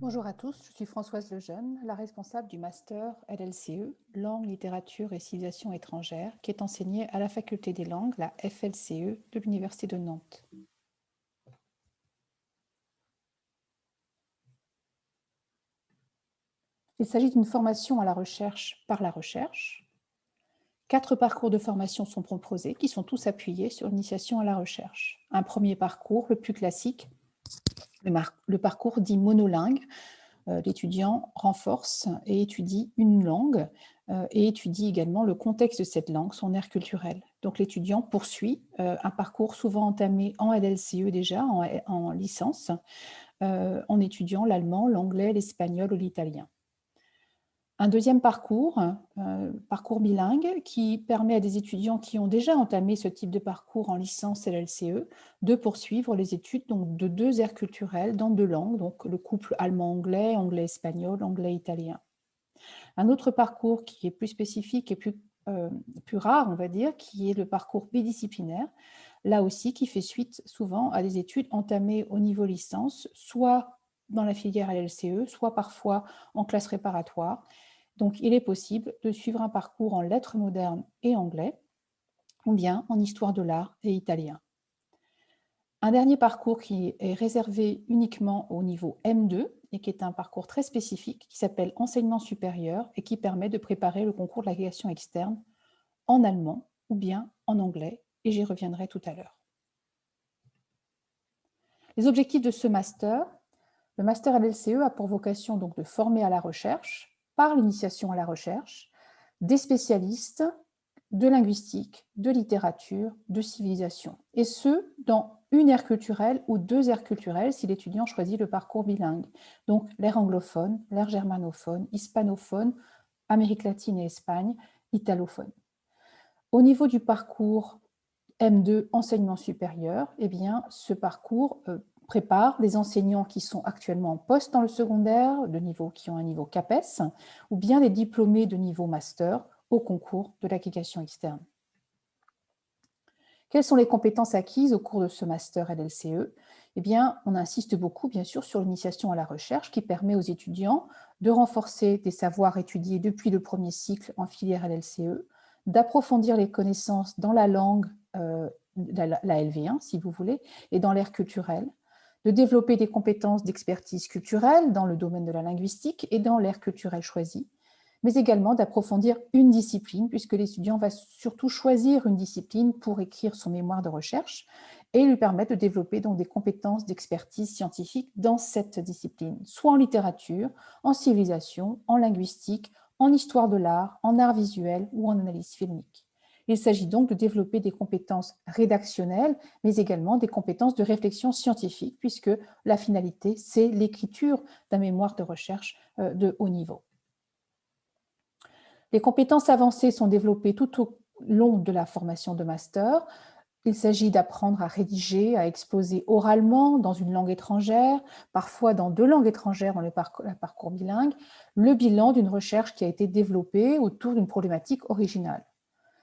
Bonjour à tous, je suis Françoise Lejeune, la responsable du master LLCE, Langue, littérature et civilisation étrangère, qui est enseigné à la faculté des langues, la FLCE, de l'Université de Nantes. Il s'agit d'une formation à la recherche par la recherche. 4 parcours de formation sont proposés, qui sont tous appuyés sur l'initiation à la recherche. Un premier parcours, le plus classique, le parcours dit monolingue. L'étudiant renforce et étudie une langue et étudie également le contexte de cette langue, son aire culturelle. Donc l'étudiant poursuit un parcours souvent entamé en LLCE déjà, en licence, en étudiant l'allemand, l'anglais, l'espagnol ou l'italien. Un deuxième parcours, parcours bilingue, qui permet à des étudiants qui ont déjà entamé ce type de parcours en licence LLCE de poursuivre les études donc, de 2 aires culturelles dans 2 langues, donc le couple allemand-anglais, anglais-espagnol, anglais-italien. Un autre parcours qui est plus spécifique et plus rare, on va dire, qui est le parcours bidisciplinaire, là aussi qui fait suite souvent à des études entamées au niveau licence, soit dans la filière LLCE, soit parfois en classe préparatoire. Donc, il est possible de suivre un parcours en lettres modernes et anglais, ou bien en histoire de l'art et italien. Un dernier parcours qui est réservé uniquement au niveau M2 et qui est un parcours très spécifique qui s'appelle enseignement supérieur et qui permet de préparer le concours de l'agrégation externe en allemand ou bien en anglais, et j'y reviendrai tout à l'heure. Les objectifs de ce master, le master LLCE a pour vocation donc de former à la recherche, par l'initiation à la recherche, des spécialistes de linguistique, de littérature, de civilisation, et ce, dans une aire culturelle ou 2 aires culturelles si l'étudiant choisit le parcours bilingue, donc l'ère anglophone, l'ère germanophone, hispanophone, Amérique latine et Espagne, italophone. Au niveau du parcours M2 enseignement supérieur, eh bien, ce parcours prépare les enseignants qui sont actuellement en poste dans le secondaire, qui ont un niveau CAPES, ou bien les diplômés de niveau master au concours de l'agrégation externe. Quelles sont les compétences acquises au cours de ce master LLCE? Eh bien, on insiste beaucoup, bien sûr, sur l'initiation à la recherche qui permet aux étudiants de renforcer des savoirs étudiés depuis le premier cycle en filière LLCE, d'approfondir les connaissances dans la langue, la LV1, si vous voulez, et dans l'ère culturelle, de développer des compétences d'expertise culturelle dans le domaine de la linguistique et dans l'ère culturelle choisie, mais également d'approfondir une discipline, puisque l'étudiant va surtout choisir une discipline pour écrire son mémoire de recherche et lui permettre de développer donc des compétences d'expertise scientifique dans cette discipline, soit en littérature, en civilisation, en linguistique, en histoire de l'art, en art visuel ou en analyse filmique. Il s'agit donc de développer des compétences rédactionnelles, mais également des compétences de réflexion scientifique, puisque la finalité, c'est l'écriture d'un mémoire de recherche de haut niveau. Les compétences avancées sont développées tout au long de la formation de master. Il s'agit d'apprendre à rédiger, à exposer oralement dans une langue étrangère, parfois dans 2 langues étrangères dans le parcours bilingue, le bilan d'une recherche qui a été développée autour d'une problématique originale.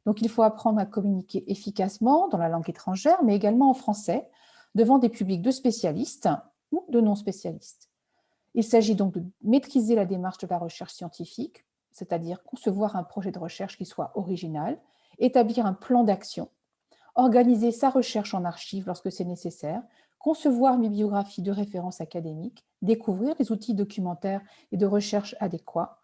Donc il faut apprendre à communiquer efficacement dans la langue étrangère, mais également en français, devant des publics de spécialistes ou de non-spécialistes. Il s'agit donc de maîtriser la démarche de la recherche scientifique, c'est-à-dire concevoir un projet de recherche qui soit original, établir un plan d'action, organiser sa recherche en archives lorsque c'est nécessaire, concevoir une bibliographie de référence académique, découvrir les outils documentaires et de recherche adéquats,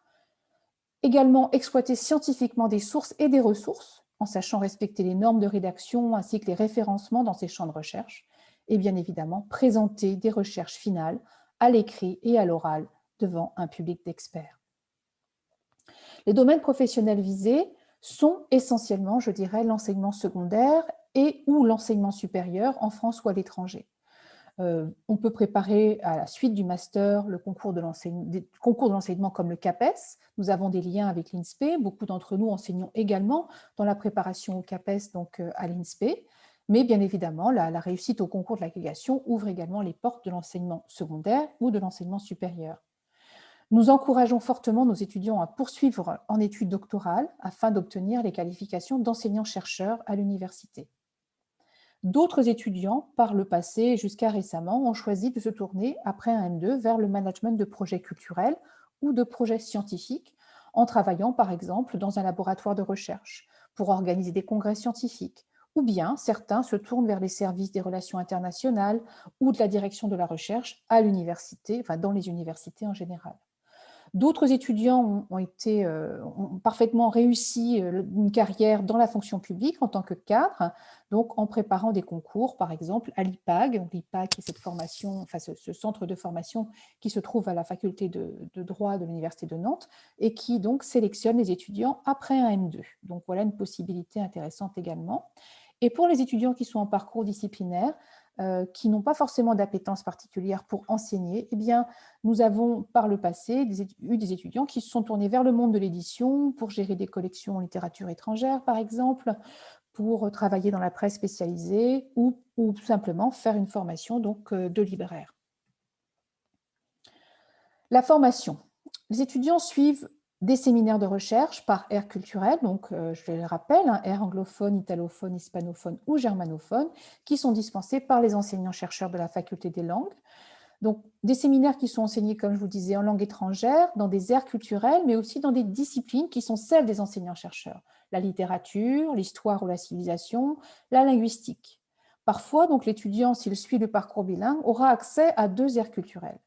également exploiter scientifiquement des sources et des ressources, en sachant respecter les normes de rédaction ainsi que les référencements dans ces champs de recherche, et bien évidemment présenter des recherches finales à l'écrit et à l'oral devant un public d'experts. Les domaines professionnels visés sont essentiellement, je dirais, l'enseignement secondaire et ou l'enseignement supérieur en France ou à l'étranger. On peut préparer à la suite du master le concours de l'enseignement comme le CAPES. Nous avons des liens avec l'INSPE. Beaucoup d'entre nous enseignons également dans la préparation au CAPES, donc à l'INSPE. Mais bien évidemment, la réussite au concours de l'agrégation ouvre également les portes de l'enseignement secondaire ou de l'enseignement supérieur. Nous encourageons fortement nos étudiants à poursuivre en études doctorales afin d'obtenir les qualifications d'enseignants-chercheurs à l'université. D'autres étudiants, par le passé jusqu'à récemment, ont choisi de se tourner après un M2 vers le management de projets culturels ou de projets scientifiques, en travaillant par exemple dans un laboratoire de recherche pour organiser des congrès scientifiques. Ou bien certains se tournent vers les services des relations internationales ou de la direction de la recherche à l'université, enfin dans les universités en général. D'autres étudiants ont parfaitement réussi une carrière dans la fonction publique en tant que cadre, donc en préparant des concours, par exemple à l'IPAG. L'IPAG, c'est cette formation, enfin ce centre de formation qui se trouve à la faculté de droit de l'Université de Nantes et qui donc sélectionne les étudiants après un M2. Donc voilà une possibilité intéressante également. Et pour les étudiants qui sont en parcours disciplinaire, qui n'ont pas forcément d'appétence particulière pour enseigner, eh bien, nous avons par le passé eu des étudiants qui se sont tournés vers le monde de l'édition pour gérer des collections en littérature étrangère, par exemple, pour travailler dans la presse spécialisée ou simplement faire une formation donc, de libraire. La formation. Les étudiants suivent des séminaires de recherche par aire culturelle, donc je le rappelle, aire anglophone, italophone, hispanophone ou germanophone, qui sont dispensés par les enseignants-chercheurs de la faculté des langues. Donc, des séminaires qui sont enseignés, comme je vous disais, en langue étrangère, dans des aires culturelles, mais aussi dans des disciplines qui sont celles des enseignants-chercheurs. La littérature, l'histoire ou la civilisation, la linguistique. Parfois, donc, l'étudiant, s'il suit le parcours bilingue, aura accès à 2 aires culturelles.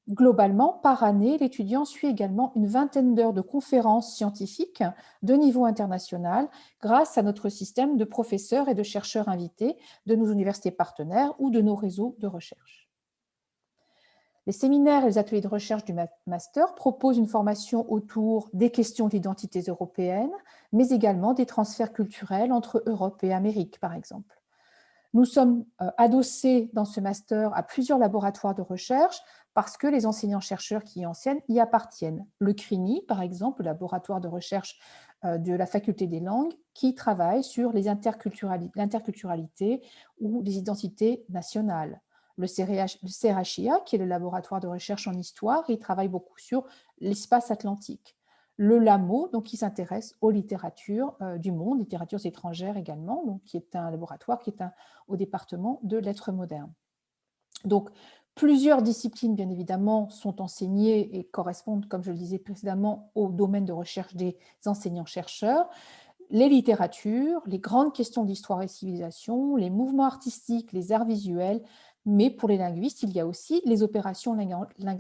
Globalement, par année, l'étudiant suit également une vingtaine d'heures de conférences scientifiques de niveau international grâce à notre système de professeurs et de chercheurs invités de nos universités partenaires ou de nos réseaux de recherche. Les séminaires et les ateliers de recherche du master proposent une formation autour des questions d'identité européennes, mais également des transferts culturels entre Europe et Amérique, par exemple. Nous sommes adossés dans ce master à plusieurs laboratoires de recherche parce que les enseignants-chercheurs qui y enseignent y appartiennent. Le CRINI, par exemple, le laboratoire de recherche de la faculté des langues, qui travaille sur l'interculturalité ou les identités nationales. Le CRHIA, qui est le laboratoire de recherche en histoire, il travaille beaucoup sur l'espace atlantique. Le LAMO, donc, qui s'intéresse aux littératures du monde, littératures étrangères également, donc, qui est un laboratoire qui est au département de lettres modernes. Donc, plusieurs disciplines, bien évidemment, sont enseignées et correspondent, comme je le disais précédemment, au domaine de recherche des enseignants-chercheurs. Les littératures, les grandes questions d'histoire et civilisation, les mouvements artistiques, les arts visuels, mais pour les linguistes, il y a aussi les opérations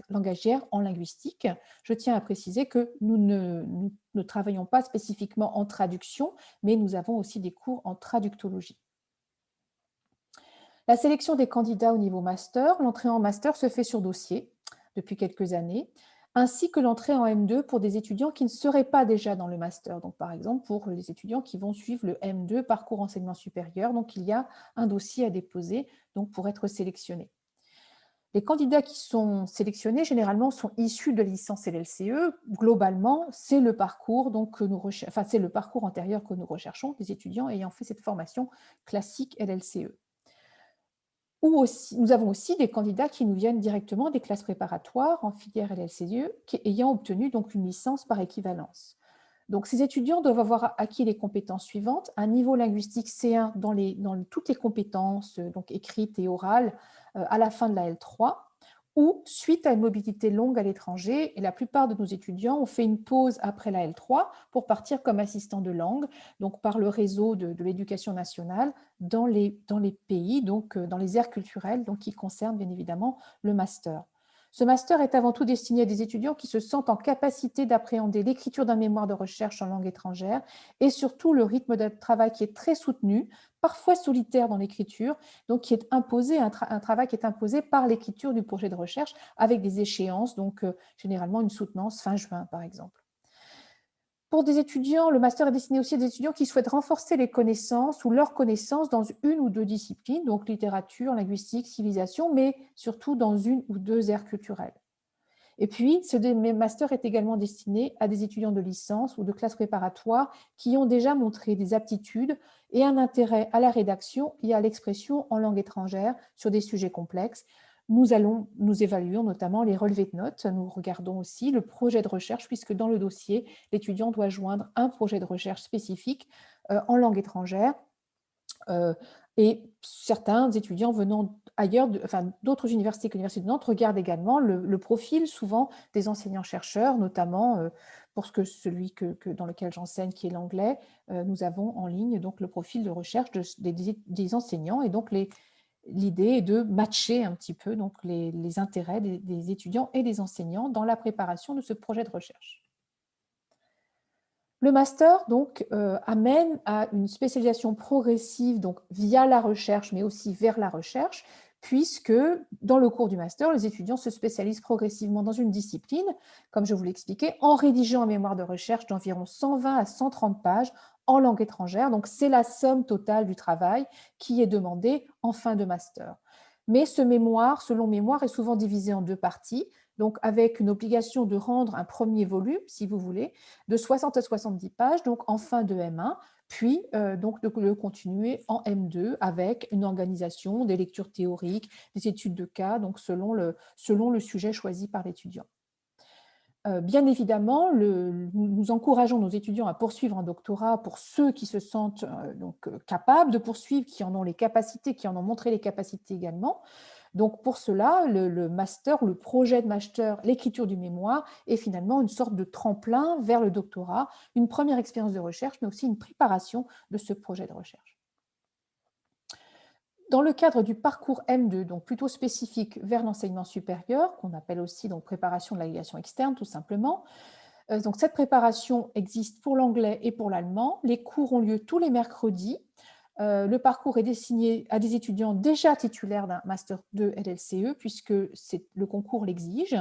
langagières en linguistique. Je tiens à préciser que nous ne travaillons pas spécifiquement en traduction, mais nous avons aussi des cours en traductologie. La sélection des candidats au niveau master, l'entrée en master se fait sur dossier depuis quelques années, ainsi que l'entrée en M2 pour des étudiants qui ne seraient pas déjà dans le master. Donc, par exemple, pour les étudiants qui vont suivre le M2 parcours enseignement supérieur, donc il y a un dossier à déposer donc, pour être sélectionné. Les candidats qui sont sélectionnés, généralement, sont issus de la licence LLCE. Globalement, c'est le parcours, donc, c'est le parcours antérieur que nous recherchons, des étudiants ayant fait cette formation classique LLCE. Nous avons aussi des candidats qui nous viennent directement des classes préparatoires en filière LLCE, ayant obtenu donc une licence par équivalence. Donc, ces étudiants doivent avoir acquis les compétences suivantes: un niveau linguistique C1 dans toutes les compétences donc écrites et orales à la fin de la L3, ou suite à une mobilité longue à l'étranger. Et la plupart de nos étudiants ont fait une pause après la L3 pour partir comme assistant de langue, donc par le réseau de l'éducation nationale dans les pays, donc dans les aires culturelles, donc qui concernent bien évidemment le master. Ce master est avant tout destiné à des étudiants qui se sentent en capacité d'appréhender l'écriture d'un mémoire de recherche en langue étrangère et surtout le rythme de travail qui est très soutenu, parfois solitaire dans l'écriture, donc qui est imposé, un travail qui est imposé par l'écriture du projet de recherche avec des échéances, donc généralement une soutenance fin juin par exemple. Pour des étudiants, le master est destiné aussi à des étudiants qui souhaitent renforcer les connaissances ou leurs connaissances dans une ou deux disciplines, donc littérature, linguistique, civilisation, mais surtout dans une ou deux aires culturelles. Et puis, ce master est également destiné à des étudiants de licence ou de classe préparatoire qui ont déjà montré des aptitudes et un intérêt à la rédaction et à l'expression en langue étrangère sur des sujets complexes. Nous évaluons notamment les relevés de notes. Nous regardons aussi le projet de recherche, puisque dans le dossier, l'étudiant doit joindre un projet de recherche spécifique en langue étrangère Et certains étudiants venant ailleurs, d'autres universités que l'Université de Nantes regardent également le profil souvent des enseignants-chercheurs, notamment pour celui dans lequel j'enseigne, qui est l'anglais. Nous avons en ligne donc le profil de recherche des enseignants, et donc l'idée est de matcher un petit peu donc les intérêts des étudiants et des enseignants dans la préparation de ce projet de recherche. Le master donc amène à une spécialisation progressive donc via la recherche, mais aussi vers la recherche, puisque dans le cours du master, les étudiants se spécialisent progressivement dans une discipline, comme je vous l'expliquais, en rédigeant un mémoire de recherche d'environ 120 à 130 pages en langue étrangère. Donc c'est la somme totale du travail qui est demandée en fin de master. Mais ce mémoire, ce long mémoire, est souvent divisé en 2 parties, donc avec une obligation de rendre un premier volume, si vous voulez, de 60 à 70 pages, donc en fin de M1, puis donc de le continuer en M2 avec une organisation, des lectures théoriques, des études de cas, donc selon le sujet choisi par l'étudiant. Bien évidemment, nous encourageons nos étudiants à poursuivre un doctorat pour ceux qui se sentent capables de poursuivre, qui en ont les capacités, qui en ont montré les capacités également. Donc pour cela, le master, le projet de master, l'écriture du mémoire est finalement une sorte de tremplin vers le doctorat, une première expérience de recherche, mais aussi une préparation de ce projet de recherche. Dans le cadre du parcours M2, donc plutôt spécifique vers l'enseignement supérieur, qu'on appelle aussi donc préparation de l'agrégation externe tout simplement, donc cette préparation existe pour l'anglais et pour l'allemand. Les cours ont lieu tous les mercredis. Le parcours est destiné à des étudiants déjà titulaires d'un Master 2 LLCE, puisque le concours l'exige,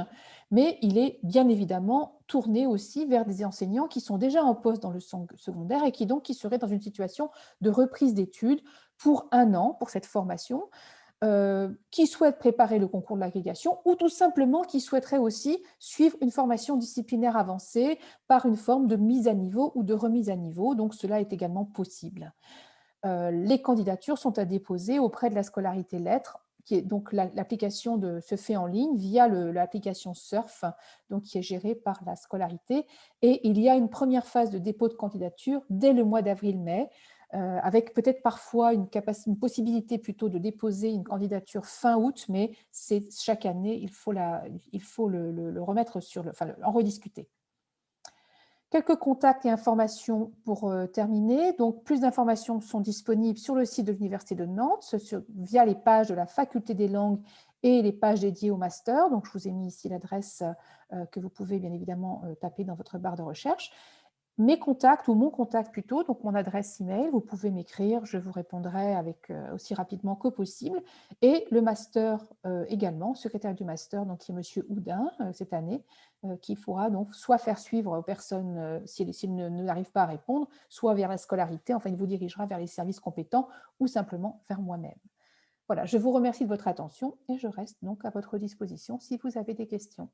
mais il est bien évidemment tourné aussi vers des enseignants qui sont déjà en poste dans le secondaire et qui seraient dans une situation de reprise d'études pour 1 an, pour cette formation, qui souhaitent préparer le concours de l'agrégation ou tout simplement qui souhaiteraient aussi suivre une formation disciplinaire avancée par une forme de mise à niveau ou de remise à niveau. Donc cela est également possible. Les candidatures sont à déposer auprès de la scolarité lettres, donc l'application se fait en ligne via l'application SURF, donc qui est gérée par la scolarité, et il y a une première phase de dépôt de candidature dès le mois d'avril-mai, avec peut-être parfois une possibilité plutôt de déposer une candidature fin août, mais chaque année, il faut le remettre en rediscuter. Quelques contacts et informations pour terminer. Donc, plus d'informations sont disponibles sur le site de l'Université de Nantes via les pages de la Faculté des langues et les pages dédiées au master. Donc, je vous ai mis ici l'adresse que vous pouvez bien évidemment taper dans votre barre de recherche. Mes contacts, ou mon contact plutôt, donc mon adresse email, vous pouvez m'écrire, je vous répondrai aussi rapidement que possible. Et le master également, secrétaire du master, donc qui est M. Houdin cette année, qui pourra donc soit faire suivre aux personnes s'ils n'arrivent pas à répondre, soit vers la scolarité, enfin il vous dirigera vers les services compétents ou simplement vers moi-même. Voilà, je vous remercie de votre attention et je reste donc à votre disposition si vous avez des questions.